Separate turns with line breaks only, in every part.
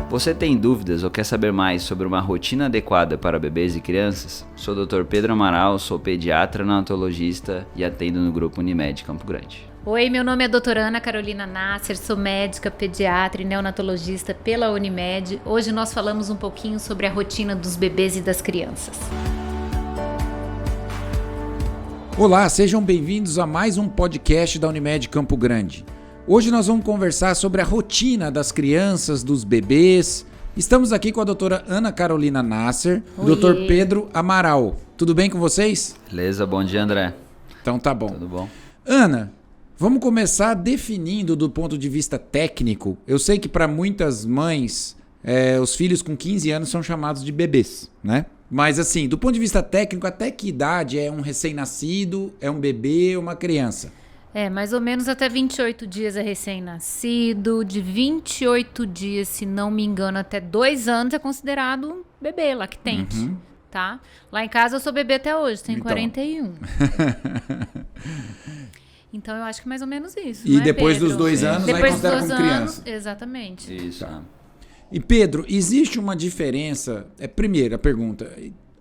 Você tem dúvidas ou quer saber mais sobre uma rotina adequada para bebês e crianças? Sou o Dr. Pedro Amaral, sou pediatra neonatologista e atendo no Grupo Unimed Campo Grande.
Oi, meu nome é doutora Ana Carolina Nasser, sou médica, pediatra e neonatologista pela Unimed. Hoje nós falamos um pouquinho sobre a rotina dos bebês e das crianças.
Olá, sejam bem-vindos a mais um podcast da Unimed Campo Grande. Hoje nós vamos conversar sobre a rotina das crianças, dos bebês. Estamos aqui com a doutora Ana Carolina Nasser e o Dr. Pedro Amaral. Tudo bem com vocês?
Beleza, bom dia, André.
Então tá bom.
Tudo bom.
Ana, vamos começar definindo do ponto de vista técnico. Eu sei que para muitas mães, os filhos com 15 anos são chamados de bebês, né? Mas assim, do ponto de vista técnico, até que idade é um recém-nascido, é um bebê ou uma criança?
Mais ou menos até 28 dias é recém-nascido, de 28 dias, se não me engano, até 2 anos é considerado um bebê lactente, tá? Lá em casa eu sou bebê até hoje, tenho 41. Então eu acho que mais ou menos isso,
E
não é,
depois
Pedro?
dos 2 anos,
Depois
aí
dos
considera
2
como
anos,
criança.
exatamente.
Isso.
Tá. E Pedro, existe uma diferença? Primeira pergunta,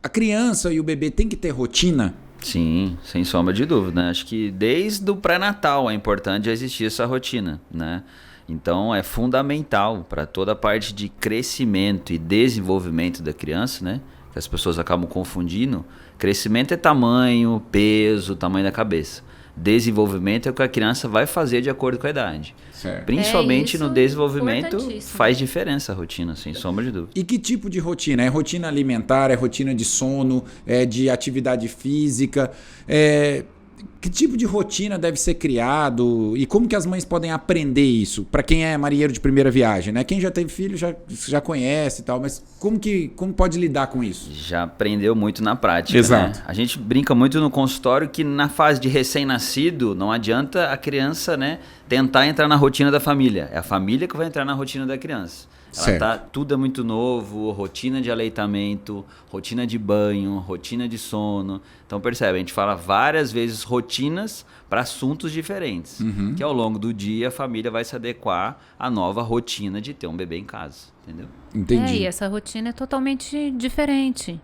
a criança e o bebê tem que ter rotina?
Sim, sem sombra de dúvida, né? Acho que desde o pré-natal é importante existir essa rotina, né? Então é fundamental para toda a parte de crescimento e desenvolvimento da criança, né? Que as pessoas acabam confundindo. Crescimento é tamanho, peso, tamanho da cabeça. Desenvolvimento é o que a criança vai fazer de acordo com a idade.
Certo.
Principalmente no desenvolvimento
importantíssimo.
faz diferença a rotina, sem sombra de dúvida.
E que tipo de rotina? É rotina alimentar? É rotina de sono? É de atividade física? Que tipo de rotina deve ser criado? E como que as mães podem aprender isso? Para quem é marinheiro de primeira viagem, né? Quem já teve filho já conhece e tal, mas como pode lidar com isso?
Já aprendeu muito na prática,
Exato.
né? A gente brinca muito no consultório que na fase de recém-nascido não adianta a criança, né, tentar entrar na rotina da família. É a família que vai entrar na rotina da criança. Tudo é muito novo, rotina de aleitamento, rotina de banho, rotina de sono. Então percebe, a gente fala várias vezes rotinas para assuntos diferentes. Que ao longo do dia a família vai se adequar à nova rotina de ter um bebê em casa, entendeu?
Entendi.
E essa rotina é totalmente diferente.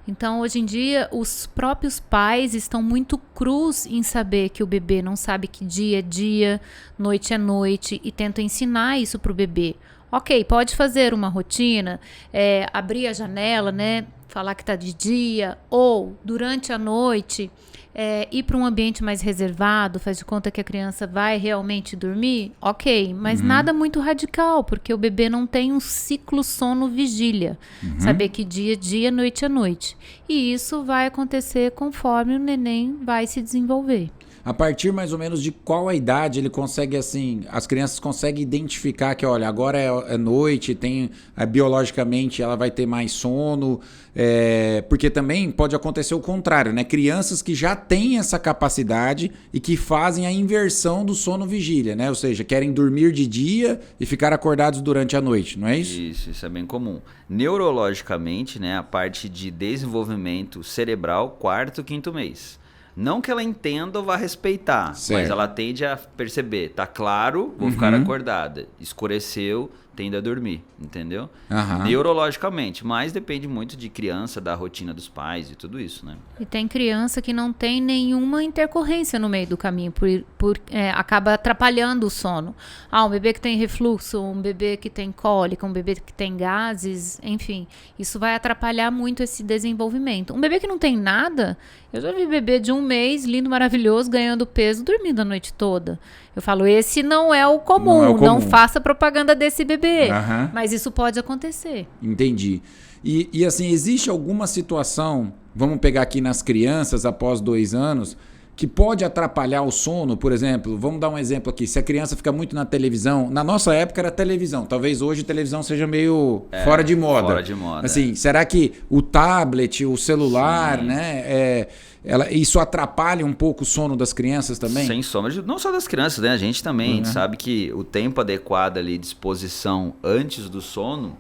Então, hoje em dia, os próprios pais estão muito crus em saber que o bebê não sabe que dia é dia, noite é noite, e tentam ensinar isso para o bebê. Ok, pode fazer uma rotina, abrir a janela, né? Falar que está de dia, ou durante a noite ir para um ambiente mais reservado, faz de conta que a criança vai realmente dormir, ok, mas nada muito radical, porque o bebê não tem um ciclo sono-vigília, saber que dia é dia, noite é noite. E isso vai acontecer conforme o neném vai se desenvolver.
A partir mais ou menos de qual a idade ele consegue, assim, as crianças conseguem identificar que, olha, agora é noite, biologicamente ela vai ter mais sono, porque também pode acontecer o contrário, né? Crianças que já têm essa capacidade e que fazem a inversão do sono-vigília, né? Ou seja, querem dormir de dia e ficar acordados durante a noite, não é isso?
Isso é bem comum. Neurologicamente, né, a parte de desenvolvimento cerebral, 4º, 5º mês. Não que ela entenda ou vá respeitar,
Certo.
mas ela tende a perceber, tá claro, vou ficar acordada. Escureceu, tende a dormir, entendeu? Neurologicamente, mas depende muito de criança, da rotina dos pais e tudo isso, né?
E tem criança que não tem nenhuma intercorrência no meio do caminho, acaba atrapalhando o sono. Um bebê que tem refluxo, um bebê que tem cólica, um bebê que tem gases, enfim, isso vai atrapalhar muito esse desenvolvimento. Um bebê que não tem nada, eu já vi bebê de 1 mês, lindo, maravilhoso, ganhando peso, dormindo a noite toda. Eu falo, esse não é o comum, não faça propaganda desse bebê, mas isso pode acontecer.
Entendi. E assim, existe alguma situação, vamos pegar aqui nas crianças após 2 anos, que pode atrapalhar o sono? Por exemplo, vamos dar um exemplo aqui, se a criança fica muito na televisão, na nossa época era televisão, talvez hoje a televisão seja meio fora de moda.
Fora de moda.
Assim, será que o tablet, o celular, né, isso atrapalha um pouco o sono das crianças também?
Sem sombra de... Não só das crianças, né? A gente também, a gente sabe que o tempo adequado ali de exposição antes do sono,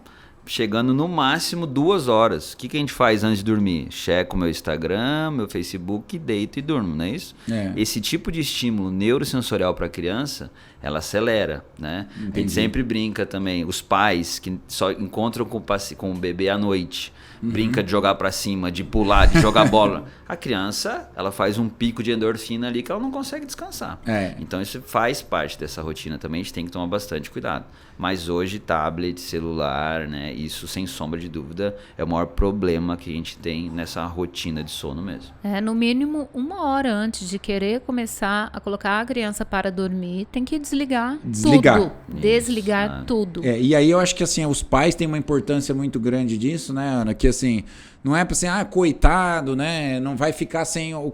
chegando no máximo 2 horas. O que a gente faz antes de dormir? Checo meu Instagram, meu Facebook, deito e durmo, não é isso? Esse tipo de estímulo neurosensorial para a criança ela acelera, né?
Entendi.
A gente sempre brinca também, os pais que só encontram com o bebê à noite, brinca de jogar para cima, de pular, de jogar bola. A criança, ela faz um pico de endorfina ali que ela não consegue descansar. Então isso faz parte dessa rotina também, a gente tem que tomar bastante cuidado. Mas hoje, tablet, celular, né? Isso, sem sombra de dúvida, é o maior problema que a gente tem nessa rotina de sono mesmo.
No mínimo 1 hora antes de querer começar a colocar a criança para dormir, tem que desligar tudo. Desligar tudo.
E aí eu acho que assim, os pais têm uma importância muito grande disso, né, Ana? Que assim, não é para assim, coitado, né? Não vai ficar sem... O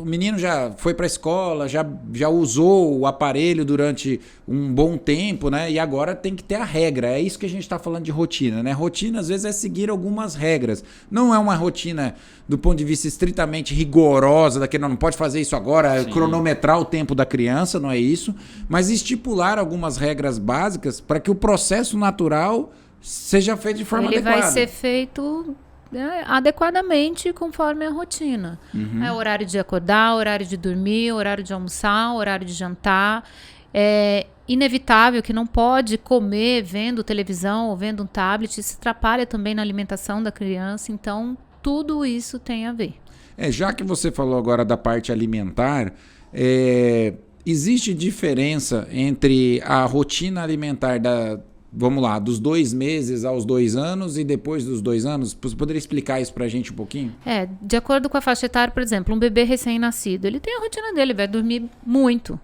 menino já foi para a escola, já usou o aparelho durante um bom tempo, né? E agora tem que ter a regra. É isso que a gente está falando de rotina, né? Rotina, às vezes, é seguir algumas regras. Não é uma rotina do ponto de vista estritamente rigorosa, daquele não pode fazer isso agora, cronometrar o tempo da criança, não é isso. Mas estipular algumas regras básicas para que o processo natural seja feito de forma adequada.
Ele vai ser feito... adequadamente conforme a rotina. É horário de acordar, horário de dormir, horário de almoçar, horário de jantar. É inevitável que não pode comer vendo televisão ou vendo um tablet. Isso atrapalha também na alimentação da criança. Então, tudo isso tem a ver.
Já que você falou agora da parte alimentar, existe diferença entre a rotina alimentar vamos lá, dos 2 meses aos 2 anos e depois dos 2 anos? Você poderia explicar isso pra gente um pouquinho?
De acordo com a faixa etária, por exemplo, um bebê recém-nascido, ele tem a rotina dele, vai dormir muito.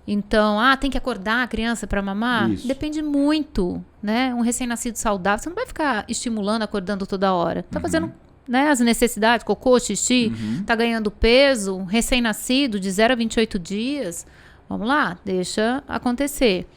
Então, tem que acordar a criança para mamar? Isso. Depende muito, né? Um recém-nascido saudável, você não vai ficar estimulando, acordando toda hora. Tá fazendo, né, as necessidades, cocô, xixi, tá ganhando peso, recém-nascido de 0 a 28 dias. Vamos lá, deixa acontecer.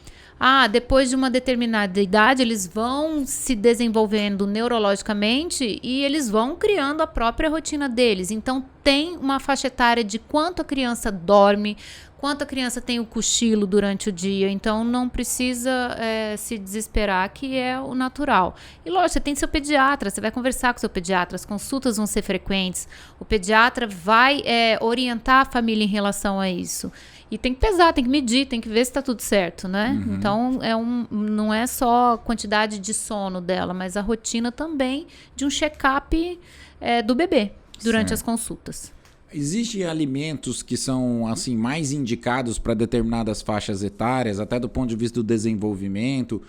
Depois de uma determinada idade, eles vão se desenvolvendo neurologicamente e eles vão criando a própria rotina deles. Então, tem uma faixa etária de quanto a criança dorme, quanto a criança tem o cochilo durante o dia. Então, não precisa se desesperar, que é o natural. E, lógico, você tem seu pediatra, você vai conversar com seu pediatra, as consultas vão ser frequentes. O pediatra vai orientar a família em relação a isso. E tem que pesar, tem que medir, tem que ver se está tudo certo, né? Então, não é só a quantidade de sono dela, mas a rotina também de um check-up do bebê durante as consultas.
Existem alimentos que são assim mais indicados para determinadas faixas etárias, até do ponto de vista do desenvolvimento?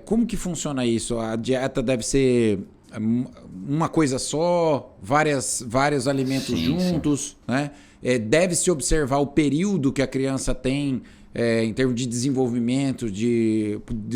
Como que funciona isso? A dieta deve ser uma coisa só, vários alimentos juntos, né? Deve-se observar o período que a criança tem em termos de desenvolvimento,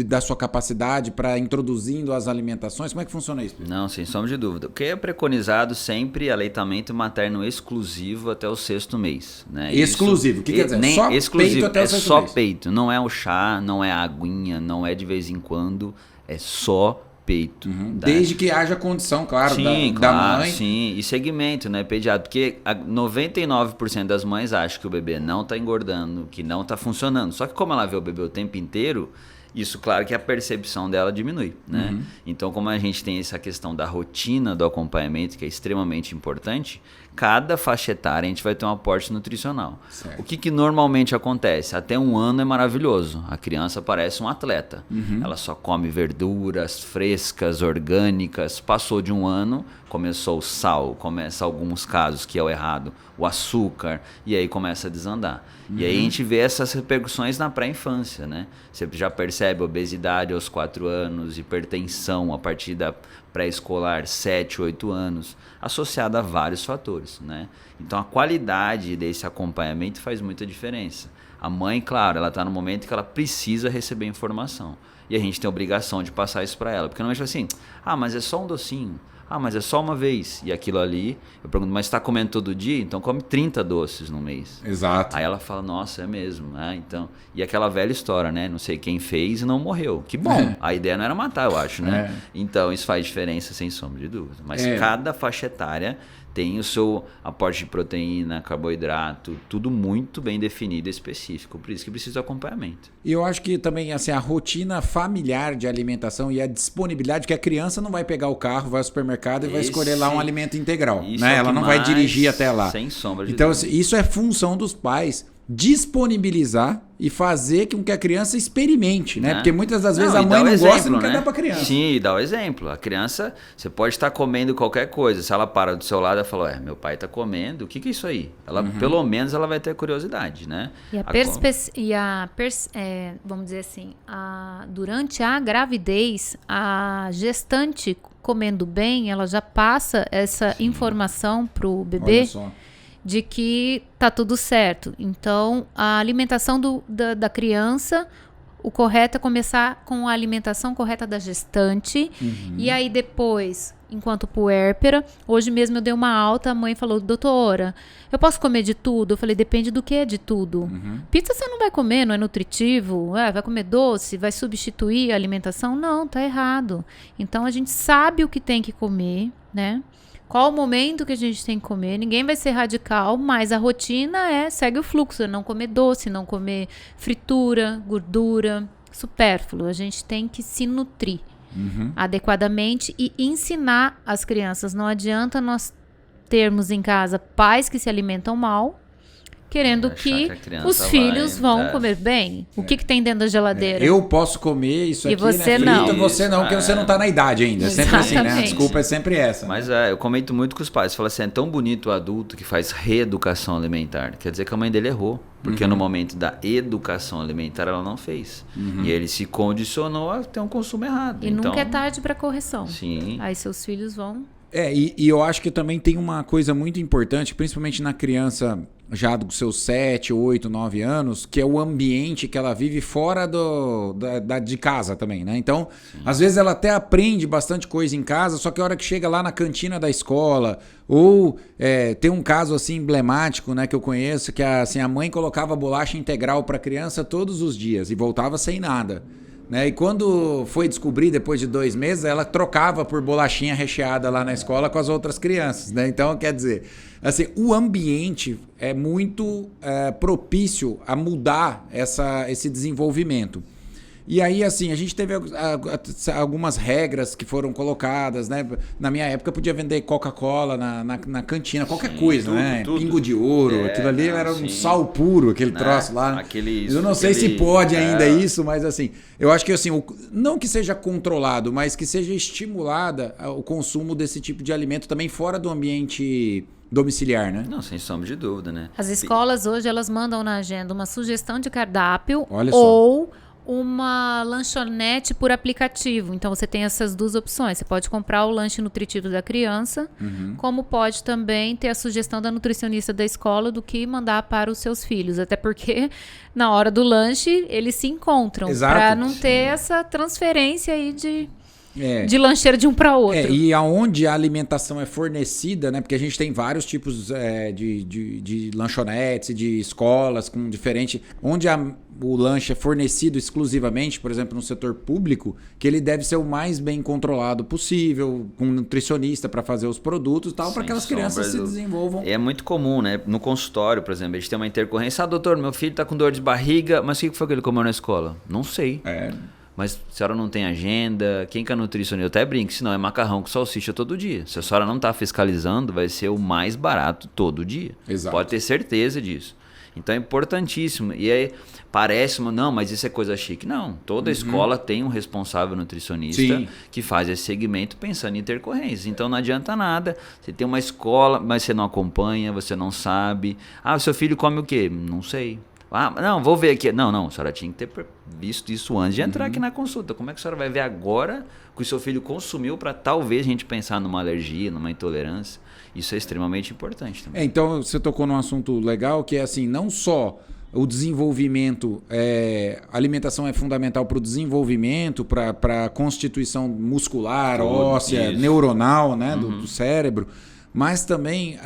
da sua capacidade para introduzindo as alimentações. Como é que funciona isso?
Não, sem sombra de dúvida. O que é preconizado sempre é aleitamento materno exclusivo até o 6º mês. Né?
Exclusivo? O que quer dizer?
Nem
só
exclusivo,
peito até o 6º mês?
Só peito. Não é o chá, não é a aguinha, não é de vez em quando, é só peito.
Desde que haja condição, claro, da mãe.
Sim, e segmento, né, pediatra, porque 99% das mães acham que o bebê não está engordando, que não está funcionando. Só que como ela vê o bebê o tempo inteiro, isso, claro que a percepção dela diminui, né? Então, como a gente tem essa questão da rotina do acompanhamento, que é extremamente importante, cada faixa etária a gente vai ter um aporte nutricional. Certo. O que normalmente acontece? Até 1 ano é maravilhoso. A criança parece um atleta. Ela só come verduras frescas, orgânicas. Passou de 1 ano, começou o sal, começa alguns casos, que é o errado, o açúcar, e aí começa a desandar. E aí a gente vê essas repercussões na pré-infância, né? Você já percebe obesidade aos 4 anos, hipertensão a partir da pré-escolar, 7, 8 anos, associada a vários fatores, né? Então a qualidade desse acompanhamento faz muita diferença. A mãe, claro, ela está no momento que ela precisa receber informação. E a gente tem a obrigação de passar isso para ela. Porque normalmente assim, mas é só um docinho. Mas é só uma vez. E aquilo ali, eu pergunto, mas está comendo todo dia? Então come 30 doces no mês.
Exato.
Aí ela fala, nossa, é mesmo. Então, e aquela velha história, né? Não sei quem fez e não morreu. Que bom. A ideia não era matar, eu acho, né? Então, isso faz diferença, sem sombra de dúvida. Mas cada faixa etária tem o seu aporte de proteína, carboidrato, tudo muito bem definido e específico. Por isso que precisa de acompanhamento.
E eu acho que também assim, a rotina familiar de alimentação e a disponibilidade, que a criança não vai pegar o carro, vai ao supermercado e vai escolher lá um alimento integral. Né? Ela não vai dirigir até lá.
Sem sombra de
dúvida.
dúvida.
Isso é função dos pais disponibilizar e fazer com que a criança experimente, né? Porque muitas das vezes a
e
mãe
dá o
não
exemplo,
gosta e não quer
né?
dar para a criança.
Sim, e dá o exemplo. A criança, você pode estar comendo qualquer coisa. Se ela para do seu lado e fala, meu pai está comendo, o que é isso aí? Ela, pelo menos ela vai ter curiosidade, né?
Vamos dizer assim, durante a gravidez, a gestante comendo bem, ela já passa essa informação pro bebê de que tá tudo certo. Então, a alimentação da criança, o correto é começar com a alimentação correta da gestante. E aí depois, enquanto puérpera, hoje mesmo eu dei uma alta, a mãe falou, doutora, eu posso comer de tudo? Eu falei, depende do que é de tudo. Pizza você não vai comer, não é nutritivo? Vai comer doce? Vai substituir a alimentação? Não, tá errado. Então a gente sabe o que tem que comer, né? Qual o momento que a gente tem que comer? Ninguém vai ser radical, mas a rotina segue o fluxo, não comer doce, não comer fritura, gordura, supérfluo. A gente tem que se nutrir adequadamente e ensinar as crianças. Não adianta nós termos em casa pais que se alimentam mal, querendo que os filhos vão comer bem. O que tem dentro da geladeira?
Eu posso comer isso
e
aqui,
você
né?
não.
Frito, você não, porque você não tá na idade ainda. É sempre assim, né? A desculpa é sempre essa.
Mas eu comento muito com os pais. Falo assim, é tão bonito o adulto que faz reeducação alimentar. Quer dizer que a mãe dele errou. Porque no momento da educação alimentar ela não fez. E ele se condicionou a ter um consumo errado.
E nunca é tarde para correção.
Sim.
Aí seus filhos vão...
E eu acho que também tem uma coisa muito importante, principalmente na criança já dos seus 7, 8, 9 anos, que é o ambiente que ela vive fora de casa também, né? Então, às vezes ela até aprende bastante coisa em casa, só que a hora que chega lá na cantina da escola, ou tem um caso assim emblemático, né, que eu conheço, que assim, a mãe colocava bolacha integral para a criança todos os dias e voltava sem nada. Né? E quando foi descobrir, depois de 2 meses, ela trocava por bolachinha recheada lá na escola com as outras crianças. Né? Então, quer dizer, assim, o ambiente é muito propício a mudar esse desenvolvimento. E aí, assim, a gente teve algumas regras que foram colocadas, né? Na minha época, podia vender Coca-Cola na cantina, qualquer coisa, né?
Tudo.
Pingo de ouro, aquilo ali era um sal puro, aquele troço lá. Eu não sei se pode ainda isso, mas assim, eu acho que assim, não que seja controlado, mas que seja estimulada o consumo desse tipo de alimento também fora do ambiente domiciliar, né?
Não, sem sombra de dúvida, né?
As escolas hoje, elas mandam na agenda uma sugestão de cardápio
ou
uma lanchonete por aplicativo. Então, você tem essas duas opções. Você pode comprar o lanche nutritivo da criança, como pode também ter a sugestão da nutricionista da escola do que mandar para os seus filhos. Até porque, na hora do lanche, eles se encontram. Para não ter essa transferência aí de lancheira de um para outro.
E aonde a alimentação é fornecida, né? Porque a gente tem vários tipos de lanchonetes, de escolas com diferente... Onde o lanche é fornecido exclusivamente, por exemplo, no setor público, que ele deve ser o mais bem controlado possível, com um nutricionista para fazer os produtos e tal, para que aquelas crianças se desenvolvam.
É muito comum, né? No consultório, por exemplo, a gente tem uma intercorrência. Doutor, meu filho tá com dor de barriga, mas o que foi que ele comeu na escola? Não sei. Mas a senhora não tem agenda, quem que é nutricionista? Eu até brinco, senão é macarrão com salsicha todo dia. Se a senhora não está fiscalizando, vai ser o mais barato todo dia.
Exato.
Pode ter certeza disso. Então é importantíssimo. E aí parece, não, mas isso é coisa chique. Não, toda escola tem um responsável nutricionista que faz esse segmento pensando em intercorrências. Então não adianta nada. Você tem uma escola, mas você não acompanha, você não sabe. O seu filho come o quê? Não sei. Não, vou ver aqui. Não, a senhora tinha que ter visto isso antes de entrar aqui na consulta. Como é que a senhora vai ver agora que o seu filho consumiu para talvez a gente pensar numa alergia, numa intolerância? Isso é extremamente importante também.
Então, você tocou num assunto legal que é assim, não só o desenvolvimento, a alimentação é fundamental para o desenvolvimento, para a constituição muscular, óssea, neuronal, né, do cérebro, mas também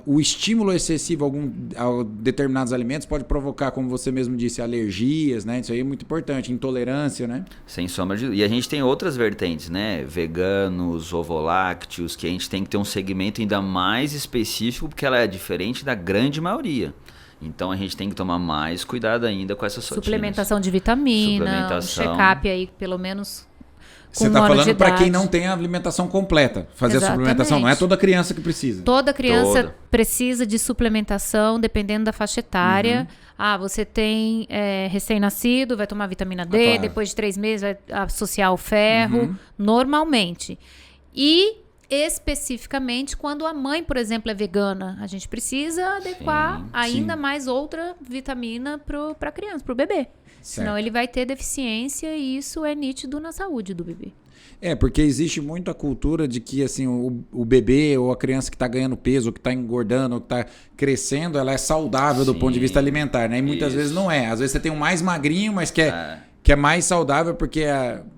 o estímulo excessivo a determinados alimentos pode provocar, como você mesmo disse, alergias, né? Isso aí é muito importante, intolerância, né?
Sem sombra de dúvida. E a gente tem outras vertentes, né? Veganos, ovolácteos, que a gente tem que ter um segmento ainda mais específico, porque ela é diferente da grande maioria. Então a gente tem que tomar mais cuidado ainda com essas
suplementação de vitamina, um check-up aí, pelo menos
Você está falando para quem não tem a alimentação completa, fazer a suplementação. Não é toda criança que precisa.
Toda criança precisa de suplementação, dependendo da faixa etária. Você tem recém-nascido, vai tomar vitamina D, claro. Depois de 3 meses vai associar o ferro, normalmente. E especificamente quando a mãe, por exemplo, é vegana, a gente precisa adequar ainda mais outra vitamina para a criança, para o bebê.
Certo.
Senão ele vai ter deficiência e isso é nítido na saúde do bebê.
Porque existe muito a cultura de que assim, o bebê ou a criança que está ganhando peso, ou que está engordando, ou que está crescendo, ela é saudável do ponto de vista alimentar, né? E muitas vezes não é. Às vezes você tem um mais magrinho, mas que é mais saudável, porque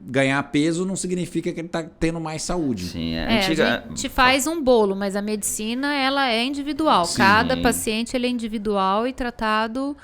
ganhar peso não significa que ele está tendo mais saúde.
Sim,
a gente faz um bolo, mas a medicina ela é individual. Sim. Cada paciente ele é individual e tratado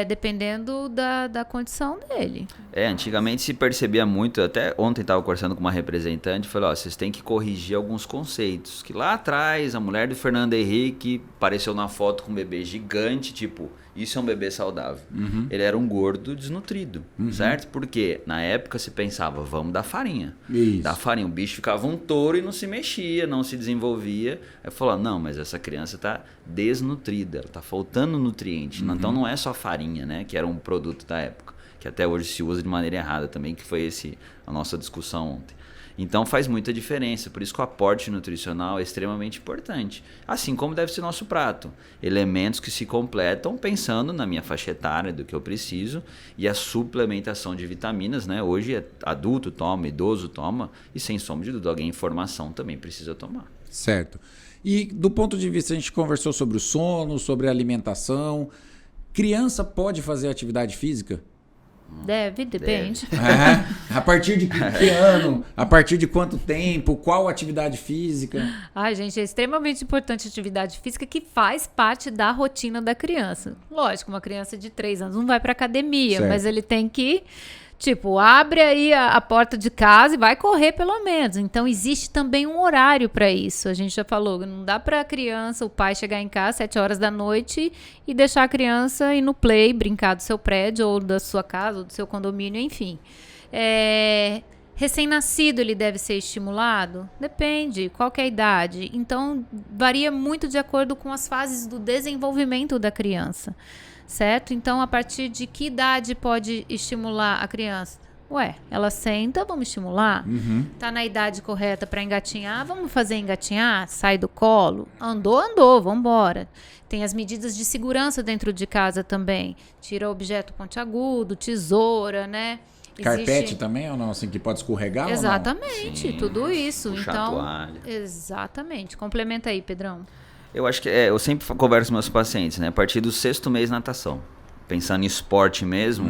dependendo da condição dele.
Antigamente se percebia muito, até ontem estava conversando com uma representante, falou, vocês têm que corrigir alguns conceitos, que lá atrás a mulher do Fernando Henrique apareceu na foto com um bebê gigante, tipo, isso é um bebê saudável. Ele era um gordo desnutrido, certo? Porque na época se pensava, vamos dar farinha.
Isso.
Dar farinha, o bicho ficava um touro e não se mexia, não se desenvolvia. Aí falou, não, mas essa criança está desnutrida, está faltando nutriente. Então não é só farinha, né? Que era um produto da época, que até hoje se usa de maneira errada também, que foi a nossa discussão ontem. Então faz muita diferença, por isso que o aporte nutricional é extremamente importante. Assim como deve ser nosso prato. Elementos que se completam pensando na minha faixa etária, do que eu preciso, e a suplementação de vitaminas, né? Hoje adulto toma, idoso toma, e sem sombra de dúvida, alguém em formação também precisa tomar.
Certo. E do ponto de vista, a gente conversou sobre o sono, sobre a alimentação. Criança pode fazer atividade física?
Depende.
A partir de que ano? A partir de quanto tempo? Qual atividade física?
Gente, é extremamente importante a atividade física que faz parte da rotina da criança. Lógico, uma criança de 3 anos não vai para academia, certo. Mas ele tem que... abre aí a porta de casa e vai correr pelo menos. Então, existe também um horário para isso. A gente já falou, não dá para a criança, o pai chegar em casa às 7 horas da noite e deixar a criança ir no play, brincar do seu prédio ou da sua casa ou do seu condomínio, enfim. Recém-nascido, ele deve ser estimulado? Depende, qual que é a idade. Então, varia muito de acordo com as fases do desenvolvimento da criança. Certo? Então, a partir de que idade pode estimular a criança? Ela senta, vamos estimular? Tá na idade correta para engatinhar? Vamos fazer engatinhar? Sai do colo? Andou, vamos embora. Tem as medidas de segurança dentro de casa também. Tira objeto pontiagudo, tesoura, né?
Carpete também ou não? Assim, que pode escorregar?
Exatamente, tudo isso.
Puxar a toalha.
Exatamente. Complementa aí, Pedrão.
Eu acho que eu sempre converso com meus pacientes, né? A partir do 6º mês natação. Pensando em esporte mesmo,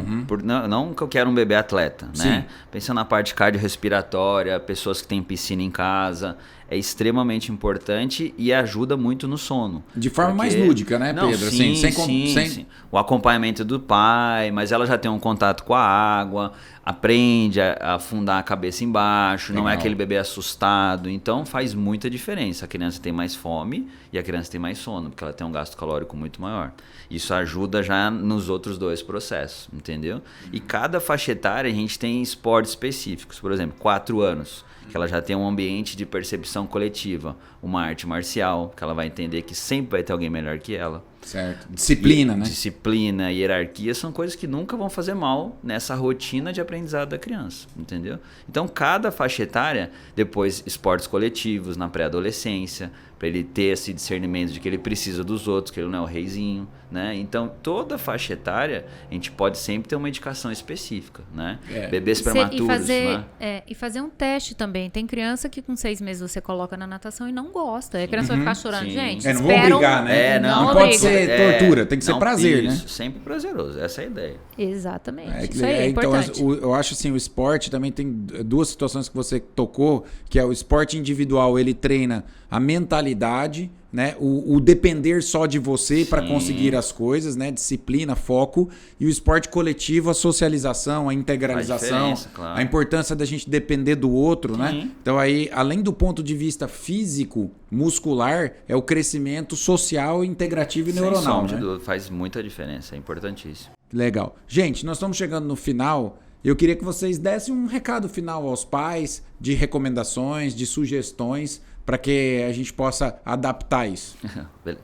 não que eu quero um bebê atleta, né? Pensando na parte cardiorrespiratória, pessoas que têm piscina em casa, é extremamente importante e ajuda muito no sono.
De forma mais lúdica, né, Pedro?
Sim, sim. O acompanhamento do pai, mas ela já tem um contato com a água, aprende a afundar a cabeça embaixo, não é aquele bebê assustado. Então faz muita diferença. A criança tem mais fome e a criança tem mais sono, porque ela tem um gasto calórico muito maior. Isso ajuda já nos outros 2 processos, entendeu? E cada faixa etária a gente tem esportes específicos. Por exemplo, 4 anos, que ela já tem um ambiente de percepção coletiva. Uma arte marcial, que ela vai entender que sempre vai ter alguém melhor que ela.
Certo. Disciplina, né?
Disciplina, hierarquia são coisas que nunca vão fazer mal nessa rotina de aprendizado da criança, entendeu? Então, cada faixa etária, depois esportes coletivos na pré-adolescência, para ele ter esse discernimento de que ele precisa dos outros, que ele não é o reizinho, né? Então, toda faixa etária, a gente pode sempre ter uma indicação específica, né? Bebês prematuros, né?
E fazer um teste também. Tem criança que com 6 meses você coloca na natação e não gosta. Aí a criança vai ficar chorando. Gente,
não vou obrigar, né?
Não
pode ser tortura, tem que ser prazer, né?
Sempre prazeroso, essa é a ideia.
Exatamente, isso aí é importante.
Então, eu acho assim, o esporte também tem 2 situações que você tocou, que é o esporte individual, ele treina a mentalidade, né? O depender só de você para conseguir as coisas, né? Disciplina, foco. E o esporte coletivo, a socialização, a integralização, claro. A importância da gente depender do outro, né? Então aí, além do ponto de vista físico, muscular, é o crescimento social, integrativo e neuronal, né?
Faz muita diferença, é importantíssimo.
Legal. Gente, nós estamos chegando no final. Eu queria que vocês dessem um recado final aos pais, de recomendações, de sugestões, para que a gente possa adaptar isso.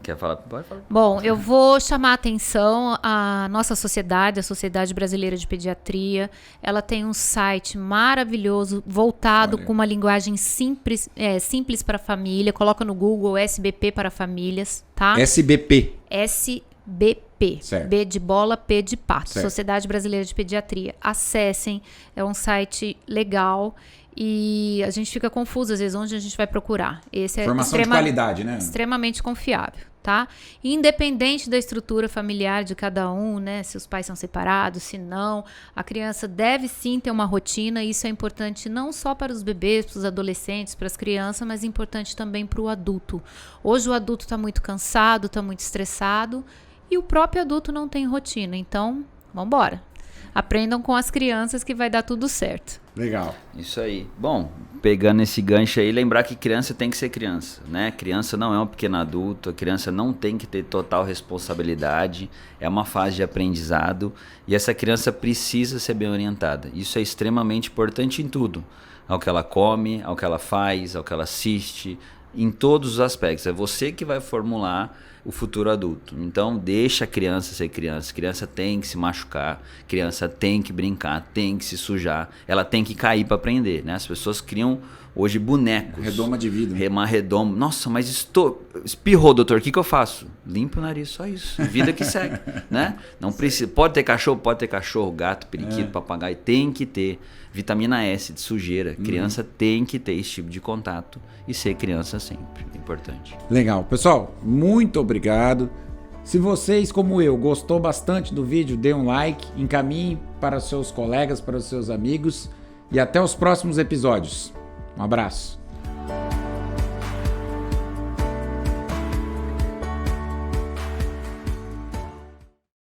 Quer falar? Pode falar.
Bom, eu vou chamar a atenção a nossa sociedade, a Sociedade Brasileira de Pediatria. Ela tem um site maravilhoso, voltado com uma linguagem simples para a família. Coloca no Google SBP para famílias, tá?
SBP.
SBP.
Certo.
B de bola, P de pato.
Certo.
Sociedade Brasileira de Pediatria. Acessem, é um site legal. E a gente fica confuso, às vezes, onde a gente vai procurar. Esse é
Informação de qualidade, né?
Extremamente confiável, tá? Independente da estrutura familiar de cada um, né? Se os pais são separados, se não, a criança deve sim ter uma rotina. Isso é importante não só para os bebês, para os adolescentes, para as crianças, mas é importante também para o adulto. Hoje o adulto está muito cansado, está muito estressado e o próprio adulto não tem rotina. Então, vamos embora. Aprendam com as crianças que vai dar tudo certo.
Legal.
Isso aí. Bom, pegando esse gancho aí, lembrar que criança tem que ser criança, né? Criança não é um pequeno adulto, a criança não tem que ter total responsabilidade, é uma fase de aprendizado e essa criança precisa ser bem orientada. Isso é extremamente importante em tudo, ao que ela come, ao que ela faz, ao que ela assiste, em todos os aspectos. É você que vai formular o futuro adulto. Então, deixa a criança ser criança. A criança tem que se machucar, a criança tem que brincar, tem que se sujar, ela tem que cair para aprender, né? As pessoas criam hoje bonecos.
Redoma de vida.
Uma redoma. Nossa, mas espirrou, doutor, o que eu faço? Limpa o nariz, só isso. Vida que segue, né? Não precisa. Pode ter cachorro, gato, periquito, papagaio, tem que ter vitamina S de sujeira. Criança tem que ter esse tipo de contato e ser criança sempre. Importante.
Legal. Pessoal, muito obrigado. Se vocês, como eu, gostou bastante do vídeo, dê um like, encaminhe para os seus colegas, para os seus amigos e até os próximos episódios. Um abraço.